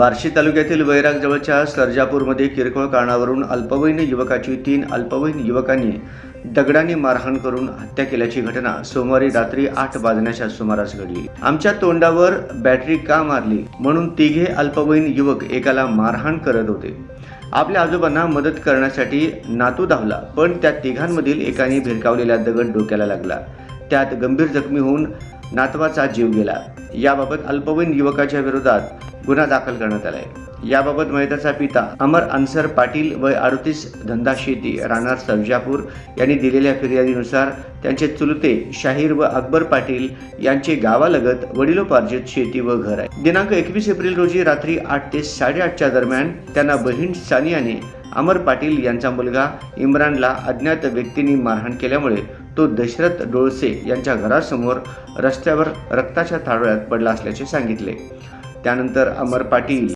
बार्शी तालुक्यातील वैरागजवळच्या सर्जापूरमध्ये किरकोळ कारणावरून अल्पवयीन युवकाची 3 अल्पवयीन युवकांनी दगडाने मारहाण करून हत्या केल्याची घटना सोमवारी रात्री 8 वाजण्याच्या सुमारास घडली। आमच्या तोंडावर बॅटरी का मारली म्हणून तिघे अल्पवयीन युवक एकाला मारहाण करत होते। आपल्या आजोबांना मदत करण्यासाठी नातू धावला, पण त्या तिघांमधील एकाने भिरकावलेला दगड डोक्याला लागला। त्यात गंभीर जखमी होऊन नातवाचा जीव गेला। याबाबत अल्पवयीन युवकाच्या विरोधात गुन्हा दाखल करण्यात आला आहे। याबाबत मयताचा पिता अमर अन्सर पाटील वय 38 धंदा शेती राहणार सर्जापूर यांनी दिलेल्या फिर्यादीनुसार त्यांचे चुलते शाहीर व अकबर पाटील यांचे गावालगत वडिलोपार्जित शेती व घर आहे। दिनांक 21 एप्रिल रोजी रात्री 8 ते 8:30च्या दरम्यान त्यांना बहीण सानियाने अमर पाटील यांचा मुलगा इम्रानला अज्ञात व्यक्तींनी मारहाण केल्यामुळे तो दशरथ डोळसे यांच्या घरासमोर रस्त्यावर रक्ताच्या थारोळ्यात पडला असल्याचे सांगितले। त्यानंतर अमर पाटील